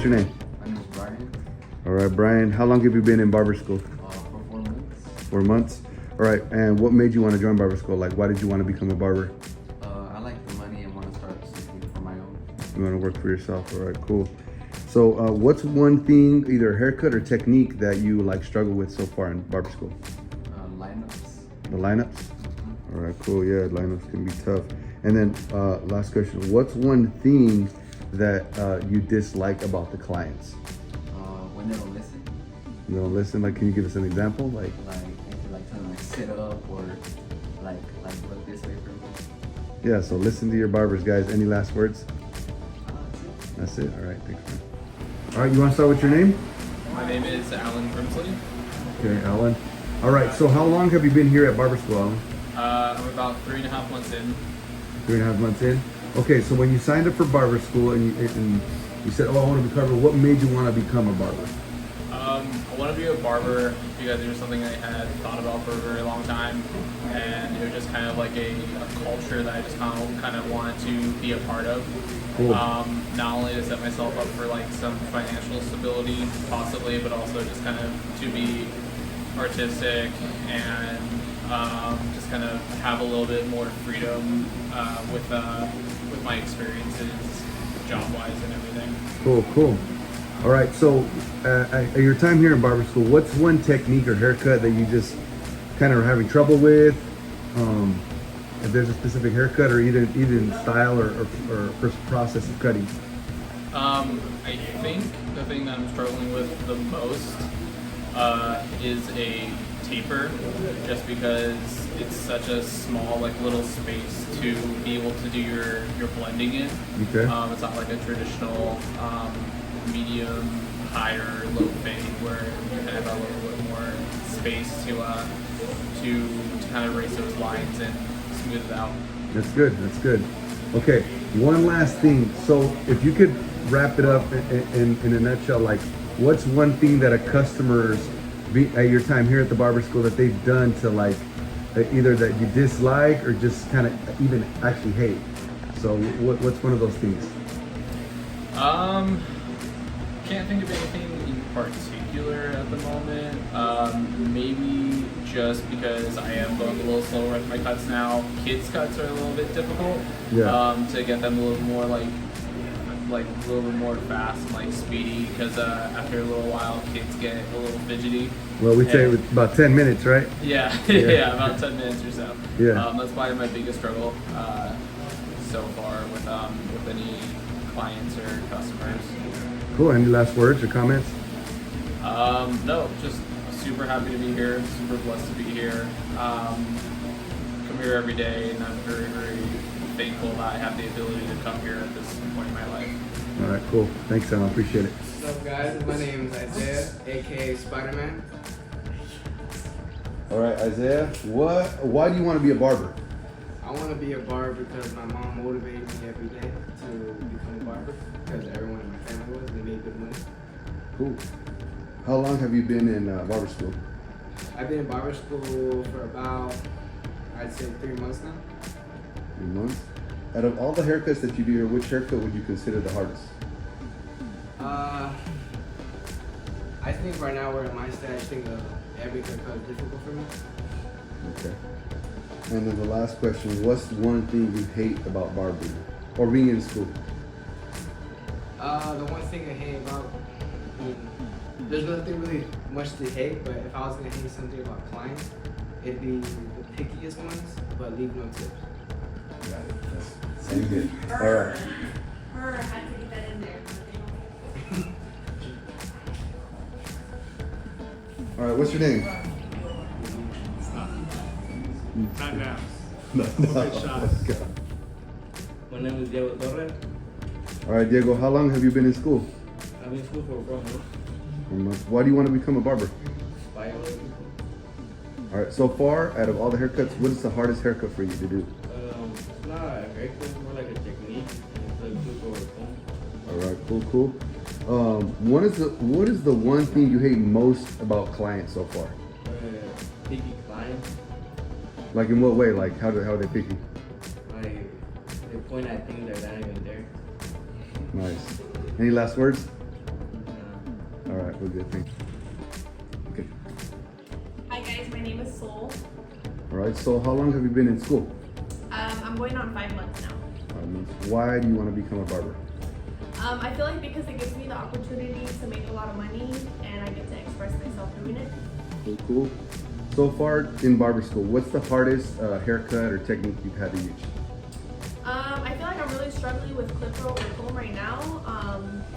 your name? My name is Brian. All right, Brian. How long have you been in barber school? For 4 months. 4 months. All right. And what made you want to join barber school? Like, why did you want to become a barber? I like the money and want to start something for my own. You want to work for yourself. All right, cool. So, what's one thing, either haircut or technique, that you like struggle with so far in barber school? Lineups. The lineups. All right, cool. Yeah, lineups can be tough. And then, last question: what's one thing that you dislike about the clients? When they don't listen. You don't listen. Like, can you give us an example? Like Tell them sit up or look this way for me. yeah. So listen to your barbers, guys. Any last words? That's it. That's it. All right. Thanks, man. All right. You want to start with your name? My name is Alan Grimsley. Okay, Alan. All right. So how long have you been here at barber school, Alan? I'm about 3.5 months in. 3.5 months in. Okay. So when you signed up for barber school and you said, "Oh, I want to be barber," what made you want to become a barber? I want to be a barber because it was something I had thought about for a very long time, and it was just kind of like a culture that I just kind of wanted to be a part of. Cool. Not only to set myself up for like some financial stability possibly, but also just kind of to be artistic and just kind of have a little bit more freedom with my experiences, job-wise and everything. Cool. All right. So at your time here in barber school, what's one technique or haircut that you just kind of are having trouble with? If there's a specific haircut or even style or process of cutting. I think the thing that I'm struggling with the most is a taper, just because it's such a small, like, little space to be able to do your blending in. Okay. It's not like a traditional medium, high or low fade where you kind of have a little bit more space to kind of erase those lines and smooth it out. That's good. Okay, one last thing. So if you could wrap it up in a nutshell, like, what's one thing that a customer's at your time here at the barber school that they've done to, like, either that you dislike or just kind of even actually hate? So what's one of those things? Can't think of anything in particular at the moment. Maybe just because I am going a little slower with my cuts now. Kids' cuts are a little bit difficult. Yeah. To get them a little more like a little bit more fast and like speedy, because after a little while kids get a little fidgety. Well, we say it's about 10 minutes, right? Yeah, yeah, about 10 minutes or so. Yeah. That's probably my biggest struggle so far with any clients or customers. Cool. Any last words or comments? No, just super happy to be here, super blessed to be here. Come here every day, and I'm very, very thankful that I have the ability to come here at this point in my life. All right, cool. Thanks, Alan. Appreciate it. What's up, guys? My name is Isaiah, aka Spider-Man. All right, Isaiah. Why do you want to be a barber? I want to be a barber because my mom motivated me every day to become a barber, because everyone in my family was, and they made good money. Cool. How long have you been in barber school? I've been in barber school for about, I'd say, 3 months now. 3 months. Out of all the haircuts that you do here, which haircut would you consider the hardest? I think right now we're in my stage. I think every haircut is difficult for me. Okay. And then the last question, what's one thing you hate about barbering or being in school? The one thing I hate about, I mean, there's nothing really much to hate, but if I was gonna hate something about clients, it'd be the pickiest ones, but leave no tips. Got it. Same here. All right. Her had to get that in there. All right, what's your name? Not now. No. Okay, shot. Let's go. My name is Diego Torres. All right, Diego, how long have you been in school? I've been in school for 4 months. 4 months. Why do you want to become a barber? Bio. All right, so far, out of all the haircuts, what is the hardest haircut for you to do? It's not a haircut, it's more like a technique. It's like good for phone. All right, cool. What is the one thing you hate most about clients so far? Picky clients. Like, in what way? Like, how are they picky? Like they point at things that aren't even there. Nice. Any last words? All right, we're good. Thanks. Okay. Hi guys, my name is Sol. All right. So, how long have you been in school? I'm going on 5 months now. Why do you want to become a barber? I feel like because it gives me the opportunity to make a lot of money and I get to express myself doing it. Cool, cool. So far in barber school, what's the hardest haircut or technique you've had to use? I feel like I'm really struggling with clip roll or comb right now.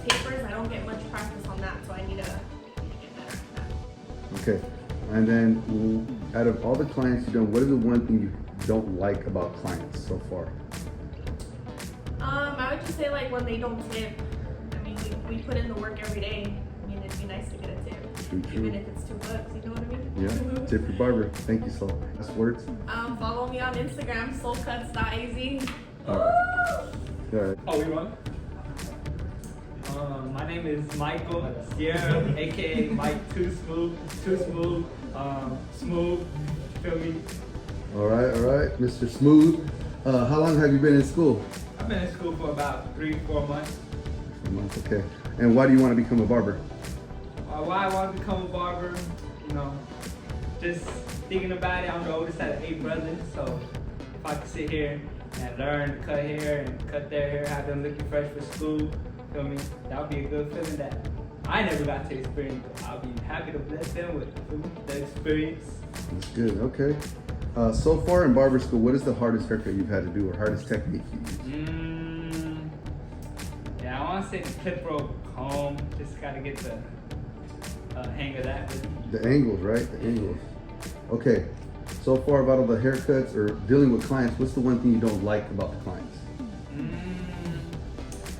Tapers, I don't get much practice on that, so I need to get better at that. Okay. And then, out of all the clients you've done, what is the one thing you don't like about clients so far? I would just say like when they don't tip. I mean, we put in the work every day. I mean, it'd be nice to get a tip, True, true. even if it's $2. You know what I mean? Yeah. Tip your barber. Thank you, Sol. Last words. Follow me on Instagram, soulcuts.az. All right. Oh, we run? My name is Michael Sierra, aka Mike Too Smooth, Smooth, feel me? All right, Mr. Smooth. How long have you been in school? I've been in school for about 3-4 months. A month, okay. And why do you want to become a barber? Why I want to become a barber, you know, just thinking about it, I'm the oldest out of 8 brothers, so if I could sit here and learn to cut hair and cut their hair, have them looking fresh for school, feel me? That would be a good feeling that I never got to experience, but I'll be happy to bless them with, feel me, the experience. That's good, okay. So far in barber school, what is the hardest haircut you've had to do or hardest technique you use? Yeah, I want to say the clip roll comb, just got to get the hang of that. The angles, right? The angles. Okay. So far about all the haircuts or dealing with clients, what's the one thing you don't like about the clients?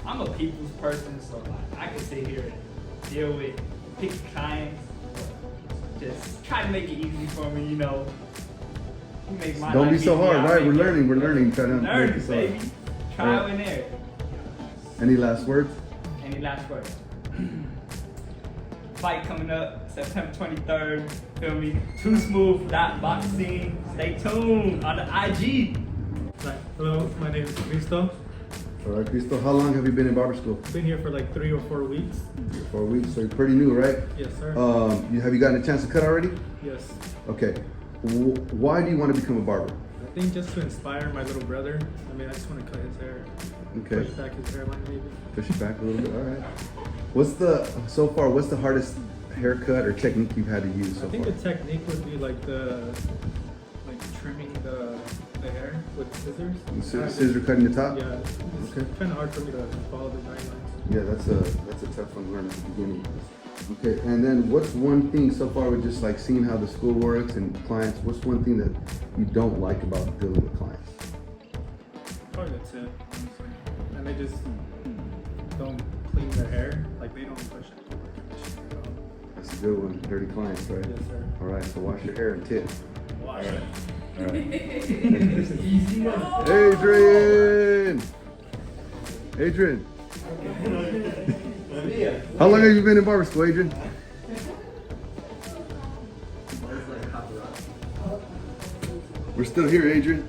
I'm a people's person, so like, I can sit here and deal with picky clients. Just try to make it easy for me, you know. Make my Don't be life so easy, hard, I'll right? make We're it- learning. Try to make Learn, it so baby. hard. Trial and error. Any last words? Any last words? Fight coming up September 23rd. Feel me? Too Smooth boxing. Stay tuned on the IG. Right. Hello, my name is Cristo. All right, Cristo, how long have you been in barber school? Been here for like 3 or 4 weeks. 4 weeks, so you're pretty new, right? Yes, sir. Have you gotten a chance to cut already? Yes. Okay. Why do you want to become a barber? I think just to inspire my little brother. I mean, I just want to cut his hair. Okay. Push back his hairline maybe. Push it back a little bit. All right. What's the hardest haircut or technique you've had to use so I think far? the technique would be like trimming the hair with scissors. Scissor cutting the top? Yeah, it's Okay. kind of hard for me to follow the guidelines. Yeah, that's a tough one to learn at the beginning. Okay, and then what's one thing so far with just like seeing how the school works and clients, what's one thing that you don't like about dealing with clients? Probably that's it, honestly. And they just don't clean their hair. Like they don't push it to work at all. That's a good one. Dirty clients, right? Yes, sir. All right, so wash your hair and tip. Wash it. All right. Adrian! How long have you been in barber school, Adrian? We're still here, Adrian.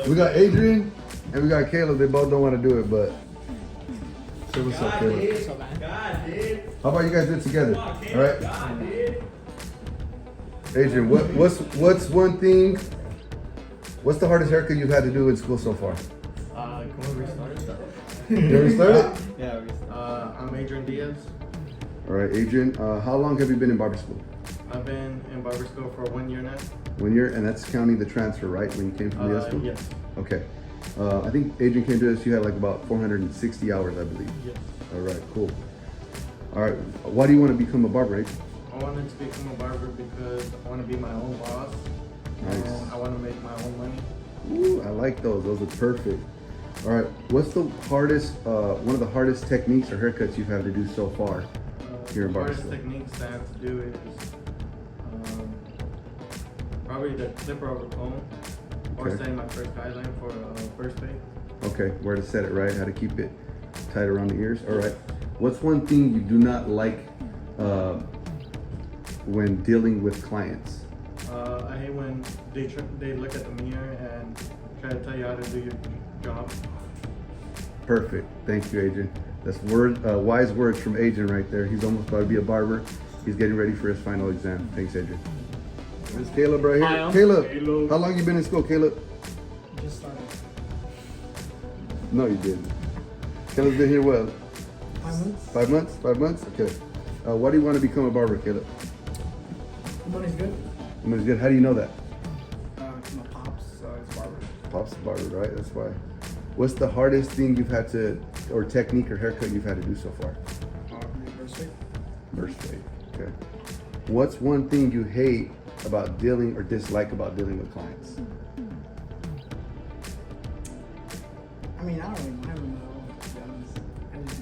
We got Adrian and we got Caleb. They both don't want to do it, but say what's up, Caleb. How about you guys do it together? All right. Adrian, what's one thing? What's the hardest haircut you've had to do in school so far? Can we restart? You already started? Yeah, I'm Adrian Diaz. All right, Adrian. How long have you been in barber school? I've been in barber school for 1 year now. 1 year, and that's counting the transfer, right? When you came from the school? Yes. Okay. I think Adrian came to us. You had like about 460 hours, I believe. Yes. All right, cool. All right. Why do you want to become a barber, Adrian? I wanted to become a barber because I want to be my own boss. Nice. And I want to make my own money. Ooh, I like those. Those are perfect. All right. What's the hardest, one of the hardest techniques or haircuts you've had to do so far here in The barber hardest school? techniques I have to do is probably the clipper over comb or Okay. setting my first guideline for first fade. Okay, where to set it right, how to keep it tight around the ears. All right. What's one thing you do not like when dealing with clients? I hate when they look at the mirror and try to tell you how to do your job. Perfect. Thank you, Adrian. That's wise words from Adrian right there. He's almost about to be a barber. He's getting ready for his final exam. Thanks, Adrian. There's Caleb right here. Hi, I'm Caleb, Caleb. how long you been in school, Caleb? Just started. No, you didn't. Caleb's been here what? 5 months. 5 months? 5 months? Okay. Why do you want to become a barber, Caleb? The money's good. The money's good. How do you know that? My pops is barber. Pop's the barber, right? That's why. What's the hardest thing you've had to, or technique or haircut you've had to do so far? First week. First fade. Okay. What's one thing you hate about dealing or dislike about dealing with clients? I mean, I don't really mind them at all, to be honest. I just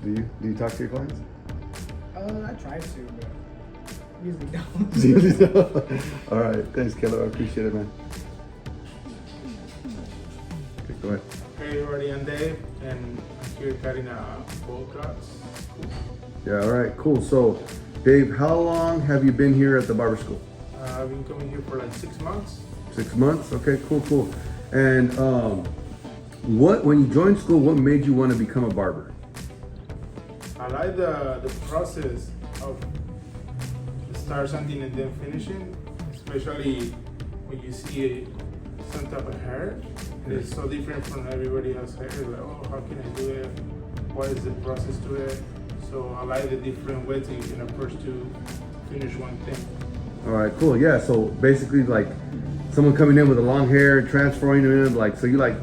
do me. Do you talk to your clients? I try to, but usually don't. All right. Thanks, Caleb. I appreciate it, man. Okay, go ahead. Hey everybody, I'm Dave, and I'm here cutting bowl cuts. Yeah. All right. Cool. So, Dave, how long have you been here at the barber school? I've been coming here for like 6 months. 6 months. Okay. Cool. And when you joined school, what made you want to become a barber? I like the process of start something and then finishing, especially when you see some type of hair. And it's so different from everybody else's hair. Like, oh, how can I do it? What is the process to it? So I like the different ways that you can approach to finish one thing. All right. Cool. Yeah. So basically, like someone coming in with a long hair, transferring it in, like so you like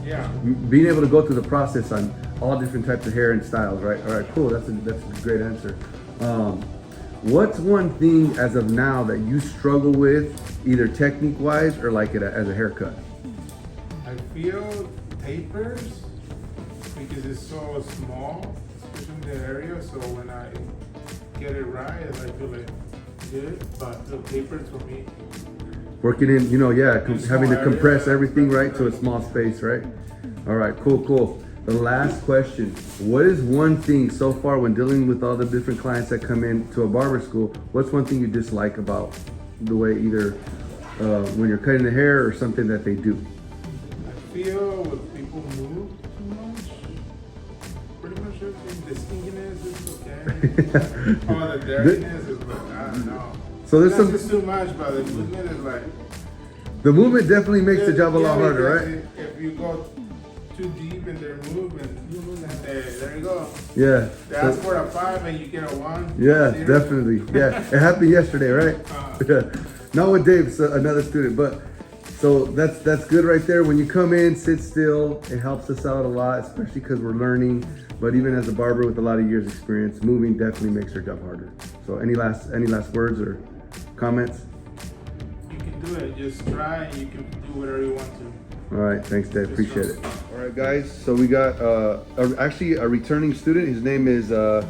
Yeah. being able to go through the process on all different types of hair and styles, right? All right, cool. That's a great answer. What's one thing as of now that you struggle with, either technique-wise or like it as a haircut? I feel tapers because it's so small, especially in the area. So when I get it right, I feel like good. But the tapers for me, Working in, having to area, compress everything, right, to a right. small space, right? All right, cool. The last question. What is one thing so far when dealing with all the different clients that come in to a barber school, what's one thing you dislike about the way either when you're cutting the hair or something that they do? I feel when people move too much, pretty much everything, the stinkiness is okay. All the dirtiness is like, I don't know. So there's That's some, just too much, but the movement is like. the movement definitely makes the job a lot Yeah, harder, because right? If you go too deep in their movement, there you go. Yeah. They ask for a 5 and you get a 1. Yeah, Zero. definitely. Yeah, it happened yesterday, right? Yeah. Not with Dave, so another student, but so that's good right there. When you come in, sit still. It helps us out a lot, especially because we're learning. But even as a barber with a lot of years experience, moving definitely makes our job harder. So any last words or comments? You can do it. Just try and you can do whatever you want to. All right, thanks, Dave. Appreciate it. All right, guys. So we got actually a returning student. His name is Hilder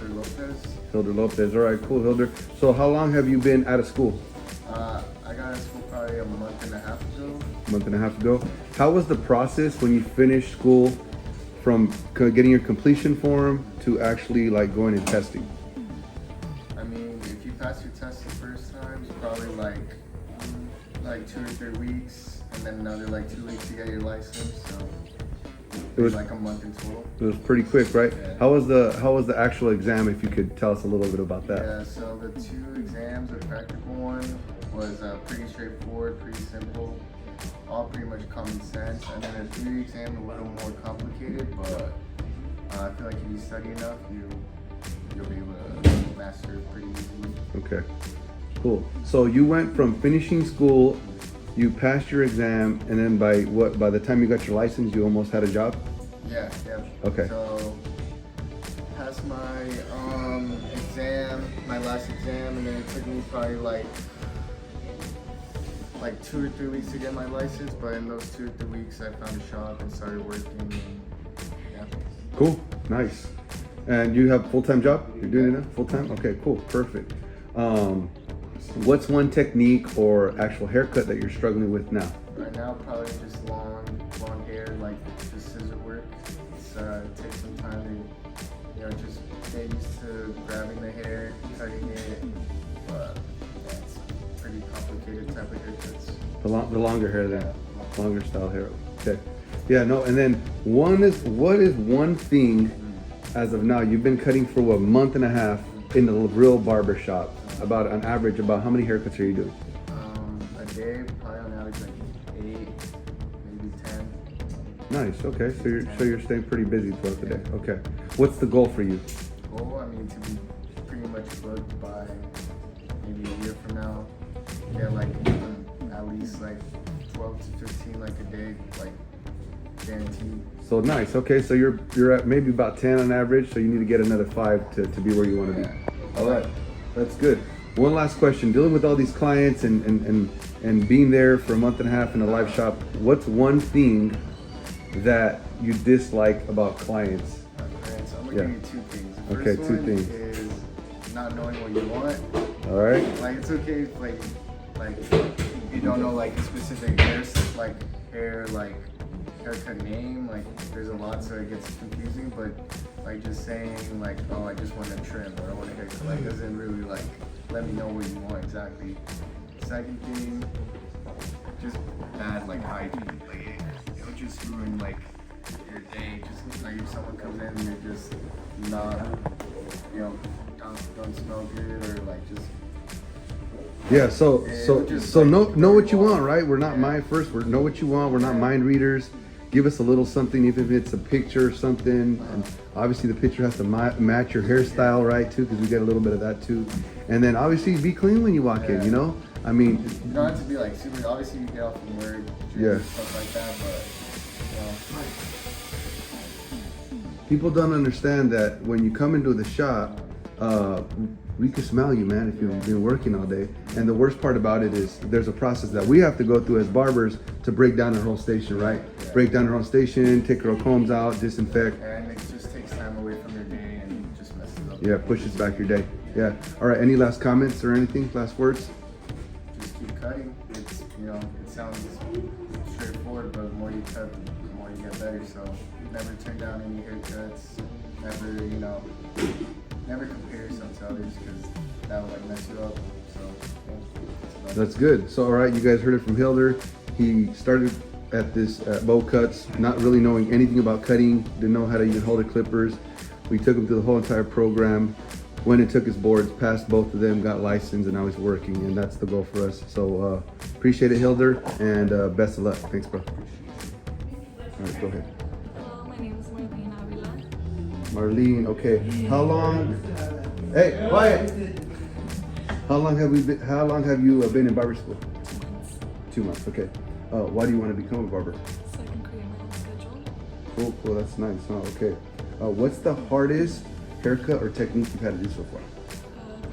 Lopez. Hilder Lopez. All right, cool, Hilder. So how long have you been out of school? I got out of school probably a month and a half ago. A month and a half ago. How was the process when you finished school, from getting your completion form to actually like going and testing? I mean, if you pass your test the first time, it's probably like 2 or 3 weeks, and then another like 2 weeks to get your license. So It was like a month in total. It was pretty quick, right? Yeah. How was the actual exam? If you could tell us a little bit about that. Yeah, so the 2 exams, the practical one was pretty straightforward, pretty simple, all pretty much common sense. And then the 3 exam a little more complicated, but I feel like if you study enough, you'll be able to master it pretty easily. Okay, cool. So you went from finishing school, you passed your exam, and then by the time you got your license, you almost had a job? Yeah. Okay. So passed my exam, my last exam, and then it took me probably like 2 or 3 weeks to get my license. But in those 2 or 3 weeks, I found a shop and started working. And, yeah. Cool, nice. And you have a full-time job? You're doing it now, full-time? Okay, cool, perfect. What's one technique or actual haircut that you're struggling with now? Right now, probably just long hair, like just scissor work. It takes some time to, just get used to grabbing the hair, cutting it. But yeah, it's a pretty complicated type of haircuts. The longer hair then, longer style hair. Okay. Yeah, no, and then what is one thing as of now, you've been cutting for what, a month and a half in the real barber shop, about an average, about how many haircuts are you doing? A day, probably on average like 8, maybe 10. Nice, okay, so you're staying pretty busy throughout the day. Okay, what's the goal for you? Goal, I mean, to be pretty much booked by maybe a year from now. Get like at least like 12 to 15 like a day, like guaranteed. So nice, okay, so you're at maybe about 10 on average, so you need to get another 5 to be where you want to be. All right, that's good. One last question, dealing with all these clients and being there for a month and a half in a live shop, what's one thing that you dislike about clients? Alright, so I'm gonna Yeah. give you 2 things. The Okay, first 2 one things. is not knowing what you want. All right, Like it's okay if like you don't know like a specific haircut name, like there's a lot so it gets confusing, but like just saying like, oh, I just want a trim or I want a haircut, like doesn't really like let me know what you want exactly. Second thing, just bad like hygiene, like it'll just ruin like your day. Just like if someone comes in and they're just not, don't smell good or like just. yeah, so know what you want, right? We're not Yeah. we're know what you want, we're not mind readers. Give us a little something, even if it's a picture or something. And obviously the picture has to match your hairstyle, right, too, because we get a little bit of that too. And then obviously be clean when you walk in, you know? I mean, You don't have to be like super, obviously you get off from work, Yeah. stuff like that, but people don't understand that when you come into the shop, we can smell you, man, if you've been working all day. And the worst part about it is there's a process that we have to go through as barbers to break down our whole station, right? Yeah. Break down our whole station, take our combs out, disinfect. and it just takes time away from your day and just messes up. Yeah, pushes back your day. Yeah. All right, any last comments or anything? Last words? Just keep cutting. It's, it sounds straightforward, but the more you cut, the more you get better. So never turn down any haircuts. Never, never compare yourself to others because that will like mess you up. So yeah, That's good. So, all right, you guys heard it from Hilder. He started at this bow cuts, not really knowing anything about cutting, didn't know how to even hold the clippers. We took him through the whole entire program, went and took his boards, passed both of them, got licensed, and now he's working, and that's the goal for us. So, appreciate it, Hilder, and best of luck. Thanks, bro. All right, go ahead. Hello, my name is Marlene Avila. Marlene, okay. How long? Hey, quiet. How long have you been in barber school? 2 months. 2 months. Okay. Why do you want to become a barber? So I can create my own schedule. Cool. That's nice. Okay. What's the hardest haircut or technique you've had to do so far?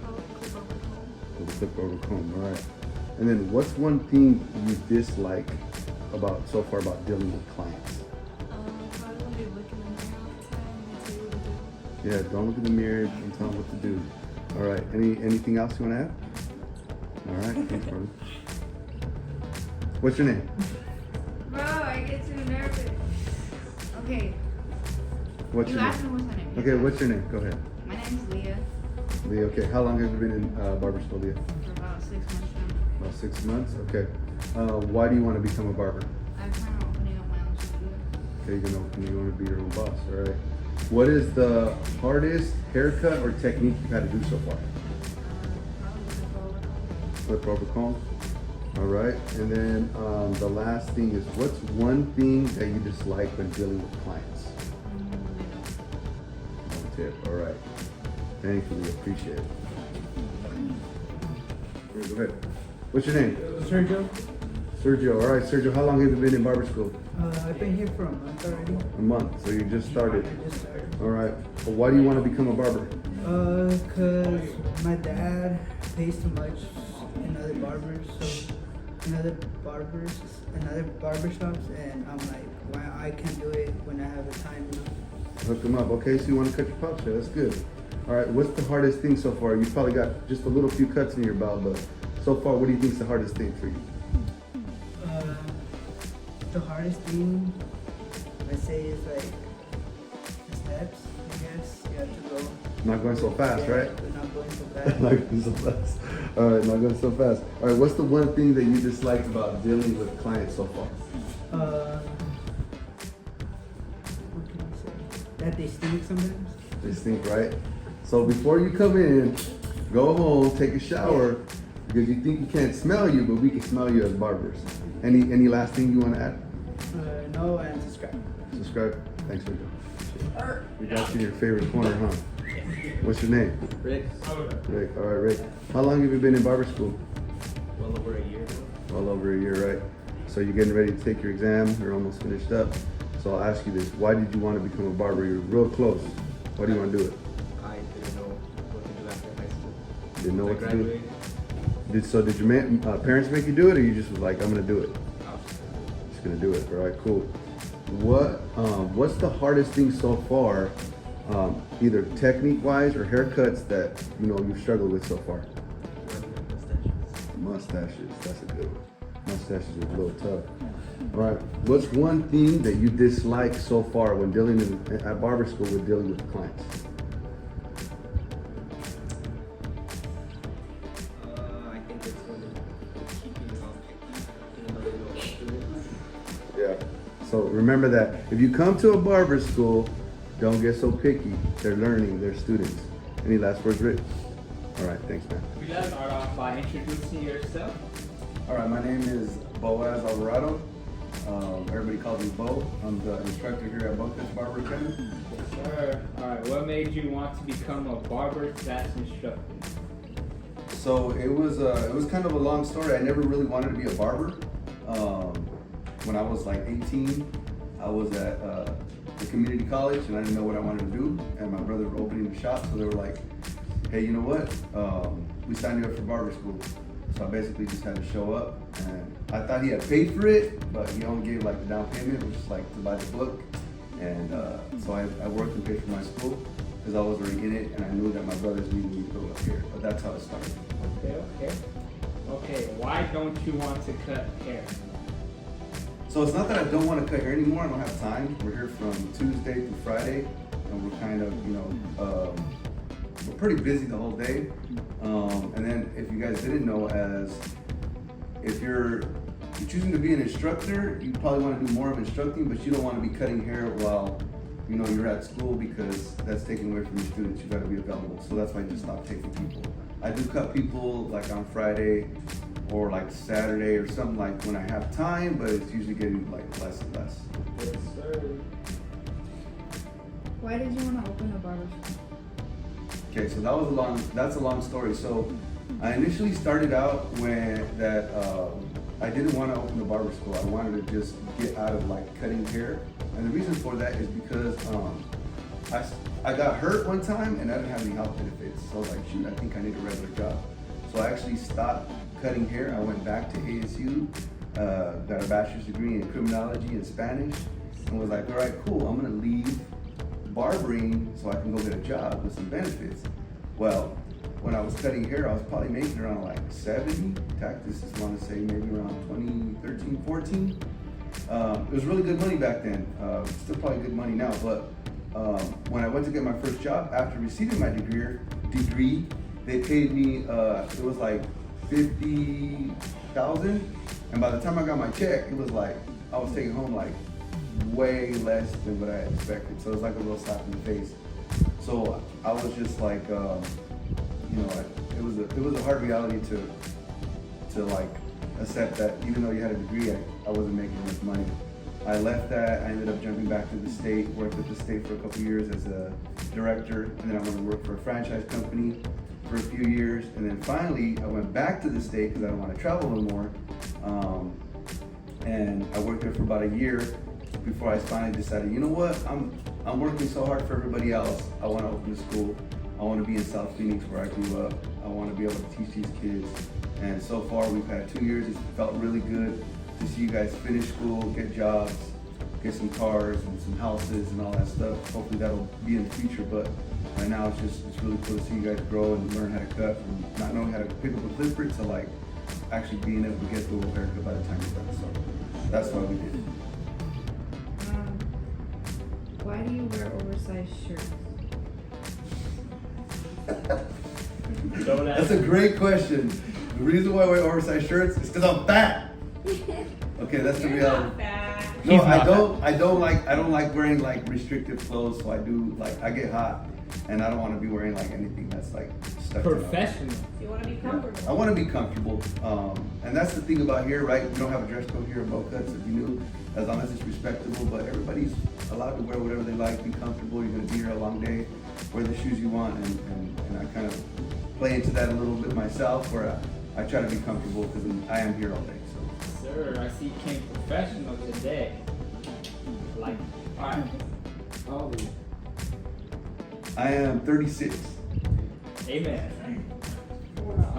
Probably clip over comb. With a clip over comb. All right. And then what's one thing you dislike so far about dealing with clients? Probably when they look in the mirror all the time and tell you what to do. Yeah. Don't look in the mirror and tell them what to do. All right. Anything else you want to add? All right. Thanks, brother. What's your name? Bro, I get too nervous. Okay. What's You your asked name? me what's my name. Okay. What's your name? Go ahead. My name's Leah. Leah. Okay. How long have you been in barber school, Leah? For about 6 months now. About 6 months. Okay. Why do you want to become a barber? I plan on opening up my own studio. Okay, you want to be your own boss. All right. What is the hardest haircut or technique you've had to do so far? Probably Flip over comb. All right. And then the last thing is, what's one thing that you dislike when dealing with clients? One tip. All right. Thank you. We appreciate it. Go ahead. What's your name? Sergio, Sergio. All right, Sergio. How long have you been in barber school? I've been here for a month already. A month. So you just started. I just started. All right. Well, why do you want to become a barber? Cause my dad pays too much in other barbers, so in other barber shops, and I'm like, why I can't do it when I have the time, Hook them up. Okay, so you want to cut your pop share. That's good. All right, what's the hardest thing so far? You've probably got just a little few cuts in your belt, but so far, what do you think is the hardest thing for you? The hardest thing, let's say, is like the steps, I guess. You have to go. Not going so fast, right? But not going so fast. Not going so fast. All right, not going so fast. All right, what's the one thing that you dislike about dealing with clients so far? that they stink sometimes. They stink, right? So before you come in, go home, take a shower, because you think you can't smell you, but we can smell you as barbers. Any last thing you want to add? No, and subscribe. Subscribe. Thanks for We got you in your favorite corner, huh? What's your name? Rick, Rick. All right, Rick. How long have you been in barber school? well over a year. Well over a year, right? So you're getting ready to take your exam. You're almost finished up. So I'll ask you this: why did you want to become a barber? You're real close. Why do you want to do it? I didn't know what to do after high school. Didn't know I what to do. graduated. Did your parents make you do it, or you just was like, I'm gonna do it? I was Just gonna do it. All right, cool. What's the hardest thing so far, either technique-wise or haircuts that you've struggled with so far? Mustaches. That's a good one. Mustaches are a little tough. All right. What's one thing that you dislike so far when dealing at barber school with dealing with clients? I think it's when keeping it on picky, even though they know what to do. Yeah. So remember that if you come to a barber school, don't get so picky. They're learning. They're students. Any last words, Rick? All right. Thanks, man. Would you like to start off by introducing yourself? All right, my name is Boaz Alvarado. Everybody calls me Bo. I'm the instructor here at Boca's Barber Academy. Yes, sir. All right. What made you want to become a barber / instructor? So it was kind of a long story. I never really wanted to be a barber. When I was like 18, I was at the community college and I didn't know what I wanted to do. And my brother was opening the shop, so they were like, "Hey, you know what? We signed you up for barber school." So I basically just had to show up, and I thought he had paid for it, but he only gave like the down payment, which is like to buy the book. And so I worked and paid for my school because I was already in it, and I knew that my brothers needed me to go up here. But that's how it started. Okay. Why don't you want to cut hair? So it's not that I don't want to cut hair anymore. I don't have time. We're here from Tuesday through Friday, and we're kind of, we're pretty busy the whole day. And then if you guys didn't know, if you're choosing to be an instructor, you probably want to do more of instructing, but you don't want to be cutting hair while you're at school, because that's taking away from your students. You got to be available. So that's why I just stopped taking people. I do cut people like on Friday or like Saturday or something, like when I have time, but it's usually getting like less and less. Yes, sir. Why did you want to open a barber shop? Okay, so that's a long story. So I initially started out I didn't want to open a barber school. I wanted to just get out of like cutting hair. And the reason for that is because I got hurt one time and I didn't have any health benefits. So I was like, shoot, I think I need a regular job. So I actually stopped cutting hair. I went back to ASU, got a bachelor's degree in criminology and Spanish, and was like, all right, cool, I'm gonna leave barbering so I can go get a job with some benefits. Well, when I was cutting hair, I was probably making around like 70. This is, I want to say maybe around 2013, 14. It was really good money back then. Still probably good money now, but when I went to get my first job after receiving my degree, they paid me, it was like $50,000. And by the time I got my check, it was like, I was taking home like way less than what I had expected. So it was like a real slap in the face. So I was just like, it was a hard reality to like accept that even though you had a degree, I wasn't making enough money. I left that. I ended up jumping back to the state, worked at the state for a couple years as a director, and then I went to work for a franchise company for a few years, and then finally I went back to the state because I don't want to travel anymore. And I worked there for about a year before I finally decided, you know what, I'm working so hard for everybody else. I want to open a school. I want to be in South Phoenix where I grew up. I want to be able to teach these kids. And so far we've had 2 years. It's felt really good to see you guys finish school, get jobs, get some cars and some houses and all that stuff. Hopefully that'll be in the future, but right now it's really cool to see you guys grow and learn how to cut from not knowing how to pick up a clipper to like actually being able to get the little haircut by the time you're done. So that's why we did it. Why do you wear oversized shirts? That's a great question. The reason why I wear oversized shirts is because I'm fat. Okay, that's the You're reality. not fat. No, He's I not. don't like wearing like restrictive clothes. So I do like I get hot, and I don't want to be wearing like anything that's like stuck to my- Professional. You want to be comfortable. I want to be comfortable, and that's the thing about here, right? We don't have a dress code here at Bow Cuts, if you knew, as long as it's respectable. But everybody's allowed to wear whatever they like, be comfortable. You're gonna be here a long day, wear the shoes you want, and I kind of play into that a little bit myself, where I try to be comfortable because I am here all day. So Sir, I see you came professional today. Like, alright. How old are you? I am 36. Amen.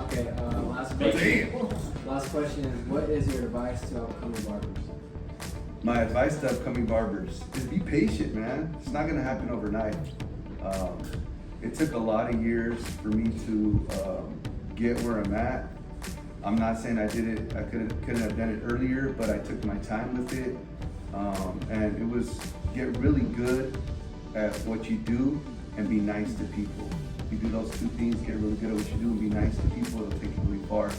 Okay, last question. Last question is, what is your advice to upcoming barbers? My advice to upcoming barbers is be patient, man. It's not gonna happen overnight. It took a lot of years for me to get where I'm at. I'm not saying I couldn't have done it earlier, but I took my time with it. And it was get really good at what you do and be nice to people. You do those two things, get really good at what you do and be nice to people, it'll take you really far.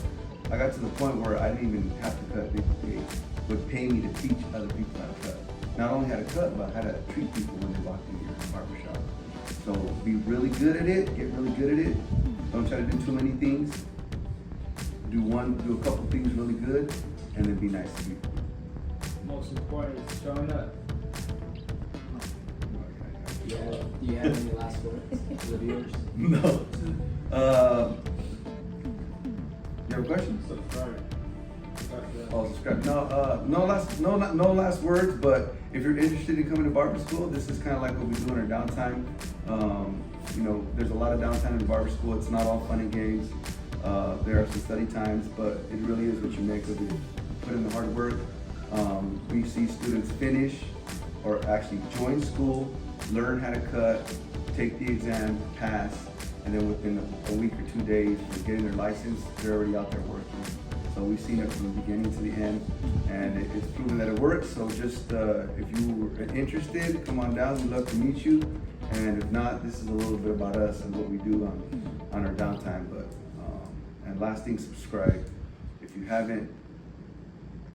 I got to the point where I didn't even have to cut. They would pay me to teach other people how to cut. Not only how to cut, but how to treat people when they walk in your barbershop. So be really good at it, get really good at it. Don't try to do too many things. Do a couple things really good, and then be nice to people. Most important is showing up. Do you have any last words to the viewers? No. You have a question? Oh, subscribe. No last words. But if you're interested in coming to barber school, this is kind of like what we do in our downtime. You know, there's a lot of downtime in the barber school. It's not all fun and games. There are some study times, but it really is what you make of it. Put in the hard work. We see students finish or actually join school, learn how to cut, take the exam, pass, and then within a week or 2 days of getting their license, they're already out there working. So we've seen it from the beginning to the end, and it's proven that it works. So just if you are interested, come on down. We'd love to meet you. And if not, this is a little bit about us and what we do on our downtime. But and last thing, subscribe. If you haven't,